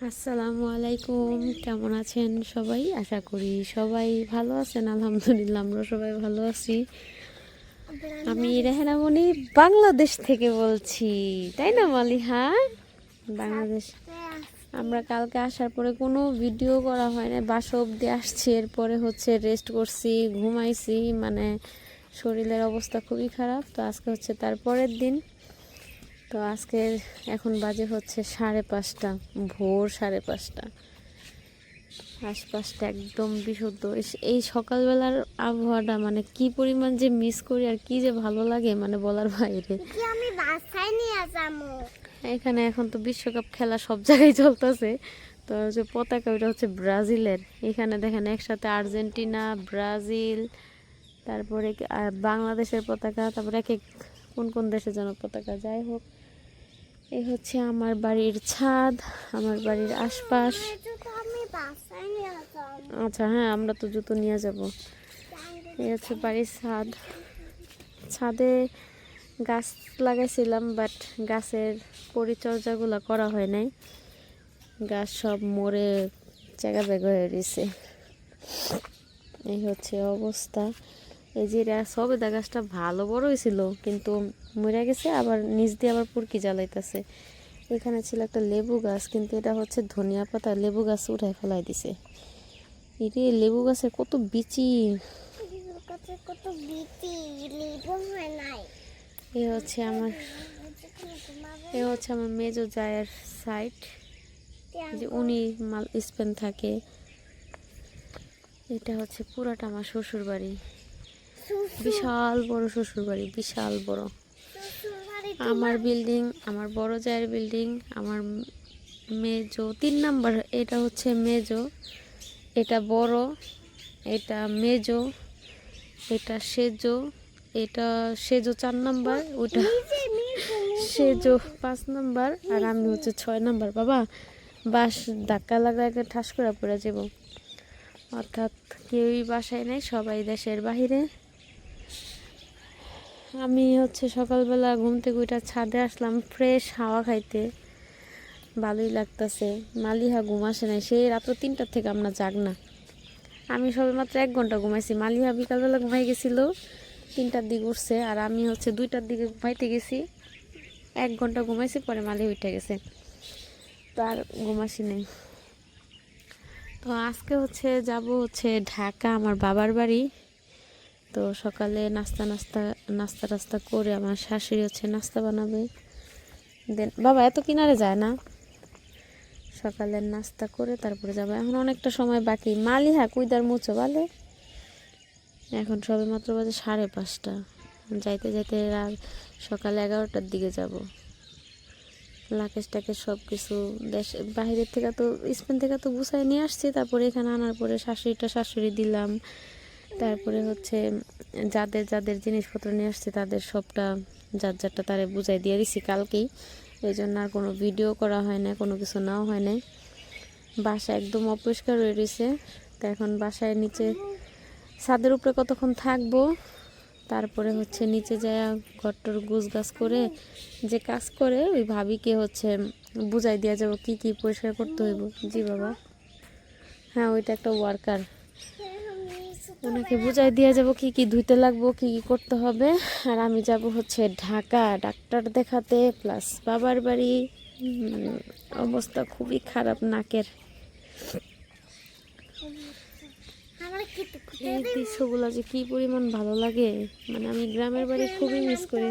আসসালামু আলাইকুম, কেমন আছেন সবাই? আশা করি সবাই ভালো আছেন। আলহামদুলিল্লাহ, আমরা সবাই ভালো আছি। আমি রেহেনা মনি বাংলাদেশ থেকে বলছি, তাই না মালিহা? বাংলাদেশ। আমরা কালকে আসার পরে কোনো ভিডিও করা হয় না, বাসা অবধি আসছি, এরপরে হচ্ছে রেস্ট করছি, ঘুমাইছি, মানে শরীরের অবস্থা খুবই খারাপ। তো আজকে হচ্ছে তার পরের দিন। তো আজকে এখন বাজে হচ্ছে 5:30, ভোর 5:30। আশপাশটা একদম বিশুদ্ধ। এই সকালবেলার আবহাওয়াটা মানে কি পরিমাণ যে মিস করি আর কি যে ভালো লাগে, মানে বলার বাইরে। আমি বাসায় নিয়ে যাবো। এখানে এখন তো বিশ্বকাপ খেলা সব জায়গায় চলতেছে। তো যে পতাকা, ওইটা হচ্ছে ব্রাজিলের। এখানে দেখেন একসাথে আর্জেন্টিনা, ব্রাজিল, তারপরে বাংলাদেশের পতাকা, তারপরে এক এক কোন কোন দেশে যেন পতাকা। যাই হোক, এই হচ্ছে আমার বাড়ির ছাদ, আমার বাড়ির আশপাশ। আচ্ছা হ্যাঁ, আমরা তো জুতো নিয়ে যাব। এই হচ্ছে বাড়ির ছাদ। ছাদে গাছ লাগাইছিলাম, বাট গাছের পরিচর্যাগুলো করা হয় নাই। গাছ সব মরে জায়গা জায়গা হয়ে রয়েছে। এই হচ্ছে অবস্থা। এই যে সবেদা গাছটা ভালো বড় হয়েছিল, কিন্তু মরে গেছে, আবার নিচ দিয়ে আবার পুরকি জ্বালাইতেছে। এখানে ছিল একটা লেবু গাছ, কিন্তু এটা হচ্ছে ধনিয়া পাতা। লেবু গাছ উঠায় ফেলাই দিছে। এরে লেবু গাছের কত বিচি! এ হচ্ছে আমার মেজো জায়ের সাইড, যে উনি মাল স্পেন থাকে। এটা হচ্ছে পুরাটা আমার শ্বশুর বাড়ি। বিশাল বড় শ্বশুর বাড়ি, বিশাল বড়। আমার বিল্ডিং, আমার বড় জায়ের বিল্ডিং, আমার মেজো 3 নাম্বার। এটা হচ্ছে মেজো, এটা বড়, এটা মেজো, এটা সেজো, এটা সেজো 4 নাম্বার, ওটা সেজো 5 নাম্বার, আর আমি হচ্ছে 6 নাম্বার। বাবা, বাস ধাক্কা লাগলে ঠাস করে পড়ে যাব। অর্থাৎ কেউই বাসায় নেই, সবাই দেশের বাহিরে। আমি হচ্ছে সকালবেলা ঘুম থেকে উঠে ছাদে আসলাম ফ্রেশ হাওয়া খাইতে, ভালোই লাগতেছে। মালিহা ঘুম আসে নাই, সেই রাত 3টার থেকে আমরা জাগ না। আমি সবে মাত্র 1 ঘন্টা ঘুমাইছি। মালিহা বিকালবেলা ঘুমাই গেছিল, 3টার দিকে উঠছে, আর আমি হচ্ছে 2টার দিকে ঘুমাইতে গেছি। 1 ঘন্টা ঘুমাইছি, পরে মালিহা উঠে গেছে, তো আর ঘুমাসি নেই। তো আজকে হচ্ছে যাব হচ্ছে ঢাকা, আমার বাবার বাড়ি। তো সকালে নাস্তা করে আমার শাশুড়ি হচ্ছে নাস্তা বানাবে। দেন বাবা এত কিনারে যায় না, সকালের নাস্তা করে তারপরে যাবো। এখন অনেকটা সময় বাকি। মালিহা কুইদার মুছো বলে, এখন সবে মাত্র বাজে 5:30। যাইতে যাইতে সকাল 11টার দিকে যাব। লাকেশ টাকেশ সব কিছু দেশ বাহিরের থেকে, তো স্পেন থেকে তো গুছাই নিয়ে আসছি। তারপরে এখানে আনার পরে শাশুড়ি দিলাম। তারপরে হচ্ছে যাদের যাদের জিনিসপত্র নিয়ে আসছে তাদের সবটা যারটা তারে বুঝাই দিয়ে দিছি কালকেই। এই জন্য আর কোনো ভিডিও করা হয় না, কোনো কিছু নেওয়া হয় নাই। বাসা একদম অপরিষ্কার হয়ে রয়েছে। তো এখন বাসায় নিচে ছাদের উপরে কতক্ষণ থাকবো, তারপরে হচ্ছে নিচে যায় ঘরটর গুছ গাছ করে যে কাজ করে ওই ভাবিকে হচ্ছে বুঝাই দেওয়া যাবো কি কি পরিষ্কার করতে হইব। জি বাবা, হ্যাঁ ওইটা একটা ওয়ার্কার, ওনাকে বুঝাই দিয়ে যাব কি কি ধুইতে লাগবো, কি কি করতে হবে। আর আমি যাব হচ্ছে ঢাকা ডাক্তার দেখাতে, প্লাস বাবার বাড়ি। অবস্থা খুবই খারাপ নাকের। এই দৃশ্যগুলো যে কি পরিমাণ ভালো লাগে, মানে আমি গ্রামের বাড়ি খুবই মিস করি।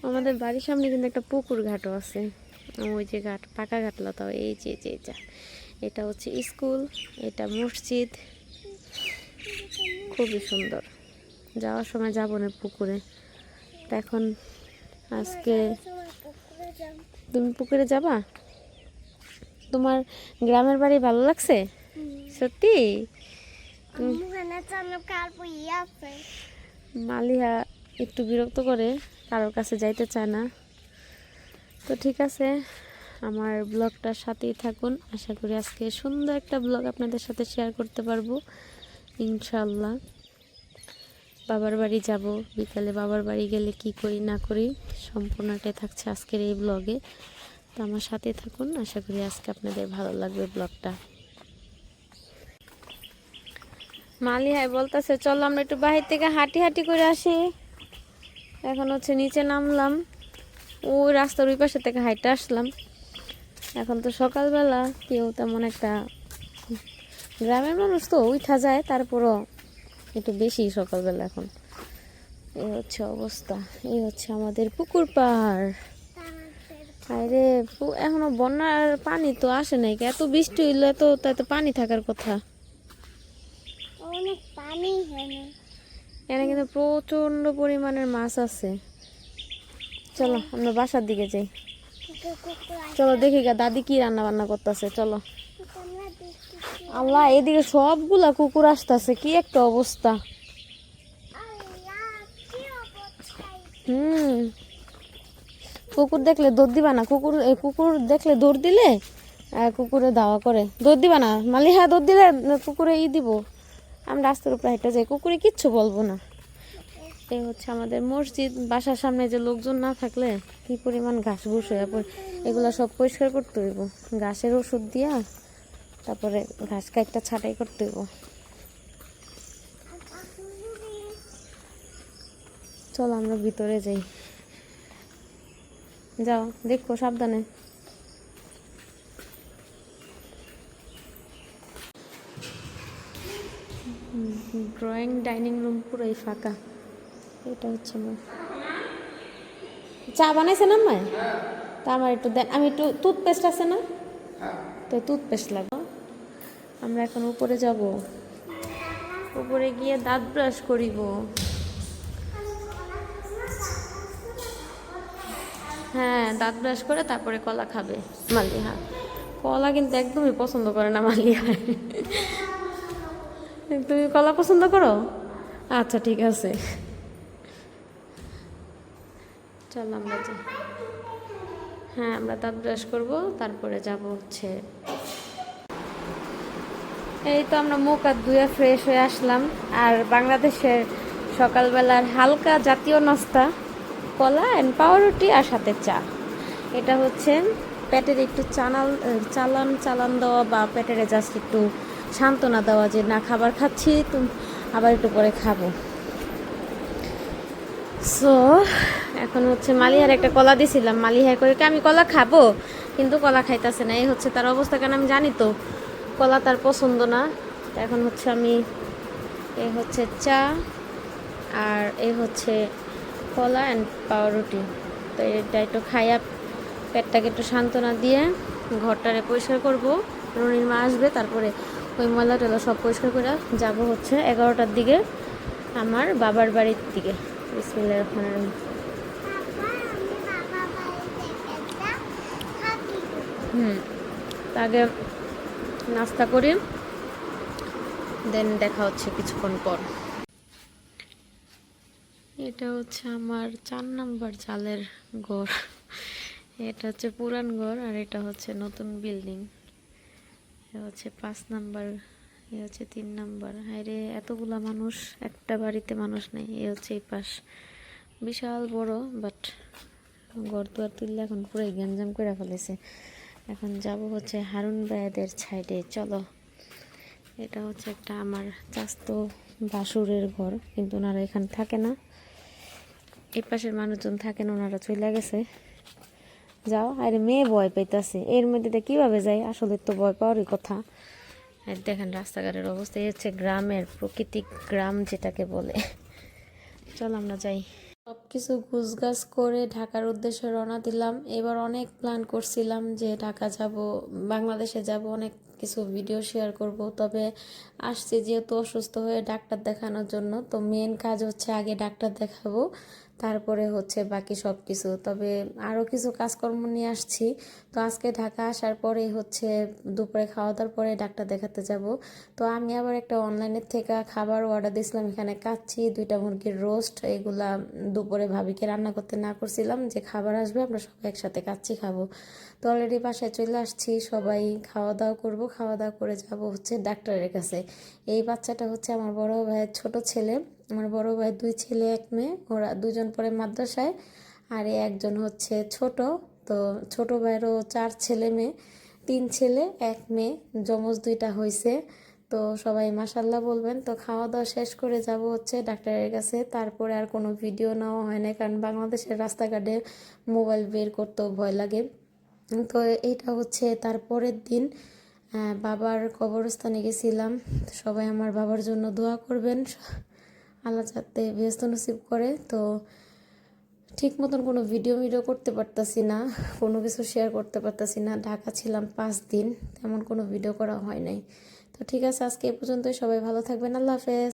আমাদের বাড়ির সামনে কিন্তু একটা পুকুর ঘাটও আছে, ওই যে ঘাট, পাকা ঘাট লতাও। এই যে এটা হচ্ছে স্কুল, এটা মসজিদ, খুবই সুন্দর। যাওয়ার সময় যাবো না পুকুরে। এখন আজকে তুমি পুকুরে যাবা? তোমার গ্রামের বাড়ি ভালো লাগছে সত্যি? মালিহা একটু বিরক্ত করে, কারোর কাছে যাইতে চায় না। তো ঠিক আছে, আমার ব্লগটার সাথেই থাকুন। আশা করি আজকে সুন্দর একটা ব্লগ আপনাদের সাথে শেয়ার করতে পারবো ইনশাল্লাহ। বাবার বাড়ি যাব, বিকালে বাবার বাড়ি গেলে কি করি না করি সম্পূর্ণটাই থাকছে আজকের এই ব্লগে। তো আমার সাথে থাকুন, আশা করি আজকে আপনাদের ভালো লাগবে ব্লগটা। মালি হাই বলতেছে চলো আমরা একটু বাহির থেকে হাঁটি হাঁটি করে আসি। এখন হচ্ছে নিচে নামলাম, ওই রাস্তার ওই পাশে থেকে হাইটে আসলাম। এখন তো সকালবেলা কেউ তেমন একটা, গ্রামের মানুষ তো উঠা যায়, তারপরও একটু বেশি সকালবেলা এখন। এই হচ্ছে অবস্থা, এই হচ্ছে আমাদের পুকুর পাড়। আরে এখনো বন্যার পানি তো আসে নাই, এত বৃষ্টি হইলে তো তাতে পানি থাকার কথা। অনেক পানি হয় না। এখানে কিন্তু প্রচন্ড পরিমাণের মাছ আছে। চলো আমরা বাসার দিকে যাই। চলো দেখি গা দাদি কি রান্না বান্না করতেছে, চলো। আল্লাহ, এদিকে সবগুলা কুকুর আসতেছে, কি একটা অবস্থা। কুকুর দেখলে দৌড় দিবা না, কুকুর দেখলে দৌড় দিলে কুকুরে দাওয়া করে। দৌড় দিবা না মালি, হ্যাঁ দৌড় দিলে কুকুরে দিব। আমি রাস্তার উপরে হেঁটে যাই, কুকুরে কিচ্ছু বলবো না। এই হচ্ছে আমাদের মসজিদ। বাসার সামনে যে লোকজন না থাকলে কি পরিমাণ ঘাস ঘুষ হয়ে পড়ে, এগুলো সব পরিষ্কার করতে হইব, ঘাসের ওষুধ দিয়া তারপরে ঘাস কাটটা ছাটাই করতে হইব। চলো আমরা ভিতরে যাই, যাও দেখো সাবধানে। ড্রয়িং ডাইনিং রুম পুরোই ফাঁকা। এটা হচ্ছে আমার চা বানাইছে না মায়, তা আমার একটু দেন, আমি একটু টুথপেস্ট আছে না, তো টুথপেস্ট লাগবে। আমরা এখন উপরে যাব, উপরে গিয়ে দাঁত ব্রাশ করিব। হ্যাঁ দাঁত ব্রাশ করে তারপরে কলা খাবে মালিহা। কলা কিন্তু একদমই পছন্দ করে না মালিহা। তুমি কলা পছন্দ করো? আচ্ছা ঠিক আছে, চল আমরা যাই। হ্যাঁ আমরা দাঁত ব্রাশ করবো, তারপরে যাব হচ্ছে। এই তো আমরা মুখ হাত ধুয়ে ফ্রেশ হয়ে আসলাম। আর বাংলাদেশের সকালবেলার হালকা জাতীয় নাস্তা কলা অ্যান্ড পাউরুটি আর সাথে চা। এটা হচ্ছে পেটের একটু চালান দেওয়া, বা পেটের জাস্ট একটু সান্ত্বনা দেওয়া যে না খাবার খাচ্ছি, তুমি আবার একটু পরে খাবো। সো এখন হচ্ছে মালিহার একটা কলা দিছিলাম, মালিহা করে কি আমি কলা খাবো, কিন্তু কলা খাইতেছে না। এই হচ্ছে তার অবস্থা, কেন আমি জানি তো কলা তার পছন্দ না। এখন হচ্ছে আমি, এই হচ্ছে চা আর এই হচ্ছে কলা অ্যান্ড পাউরুটি। তো এটা একটু খাইয়া পেটটাকে একটু সান্ত্বনা দিয়ে ঘরটারে পরিষ্কার করবো। রনির মা আসবে, তারপরে ওই ময়লা টয়লা সব পরিষ্কার করে যাব হচ্ছে 11টার দিকে আমার বাবার বাড়ির দিকে। বিসমিল্লাহির রহমানির রহিম। আগে নাস্তা করি, দেন দেখা হচ্ছে কিছুক্ষণ পর। এটা হচ্ছে আমার 4 নাম্বার চালের ঘর। এটা হচ্ছে পুরান ঘর, আর এটা হচ্ছে নতুন বিল্ডিং। এটা হচ্ছে 5 নাম্বার, এ হচ্ছে 3 নাম্বার। হায়রে এতগুলা মানুষ, একটা বাড়িতে মানুষ নেই। এ হচ্ছে এই পাশ, বিশাল বড়, বাট ঘর দুয়ার তুললে এখন পুরো গ্যাঞ্জাম করে ফেলেছে। এখন যাব হচ্ছে হারুন ভাইয়াদের সাইডে, চলো। এটা হচ্ছে একটা আমার চাস্তো বাসুরের ঘর, কিন্তু ওনারা এখানে থাকে না, এই পাশের মানুষজন থাকেন, ওনারা চলে গেছে। যাও, আরে মেয়ে ভয় পাইতেছে, এর মধ্যে কিভাবে যায়, আসলে তো ভয় পাওয়ারই কথা। আর দেখেন রাস্তাঘাটের অবস্থা, এই হচ্ছে গ্রামের প্রাকৃতিক গ্রাম যেটাকে বলে। চল আমরা যাই। সব কিছু গুছগাছ করে ঢাকার উদ্দেশ্যে রওনা দিলাম। এবার অনেক প্ল্যান করছিলাম যে ঢাকা যাব, বাংলাদেশে যাব, অনেক কিছু ভিডিও শেয়ার করব। তবে আসছি যেহেতু অসুস্থ হয়ে ডাক্তার দেখানোর জন্য, তো মেন কাজ হচ্ছে আগে ডাক্তার দেখাবো, তারপরে হচ্ছে বাকি সব কিছু। তবে আরও কিছু কাজকর্ম নিয়ে আসছি। তো আজকে ঢাকা আসার পরে হচ্ছে দুপুরে খাওয়া দাওয়ার পরে ডাক্তার দেখাতে যাব। তো আমি আবার একটা অনলাইনের থেকে খাবার অর্ডার দিয়েছিলাম, এখানে কাচ্চি, 2টা মুরগির রোস্ট, এগুলা দুপুরে ভাবিকে রান্না করতে না করছিলাম, যে খাবার আসবে আমরা সবাই একসাথে কাচ্চি খাবো। তো অলরেডি বাসায় চলে আসছি, সবাই খাওয়া দাওয়া করব, খাওয়া দাওয়া করে যাব হচ্ছে ডাক্তারের কাছে। এই বাচ্চাটা হচ্ছে আমার বড় ভাইয়ের ছোট ছেলে। আমার বড় ভাইয়ের 2 ছেলে 1 মেয়ে, ওরা 2জন পরে মাদ্রাসায়, আর একজন হচ্ছে ছোট তো ছোট ভাইয়েরও 4 ছেলে মেয়ে, 3 ছেলে 1 মেয়ে, যমজ 2টা হয়েছে। তো সবাই মাশাল্লাহ বলবেন। তো খাওয়া দাওয়া শেষ করে যাব হচ্ছে ডাক্তারের কাছে, তারপরে আর কোনো ভিডিও নেওয়া হয় না, কারণ বাংলাদেশের রাস্তাঘাটে মোবাইল বের করতেও ভয় লাগে। তো এইটা হচ্ছে তারপরের দিন বাবার কবরস্থানে গেছিলাম। তো সবাই আমার বাবার জন্য দোয়া করবেন, আল্লাহ যাতে ব্যস্ত নসিব করে। তো ঠিক মতন কোনো ভিডিও করতে পারতাছি না, কোনো কিছু শেয়ার করতে পারতাছি না। ঢাকা ছিলাম 5 দিন, তেমন কোনো ভিডিও করা হয় নাই। তো ঠিক আছে, আজকে এ পর্যন্তই। সবাই ভালো থাকবেন, আল্লাহ হাফেজ।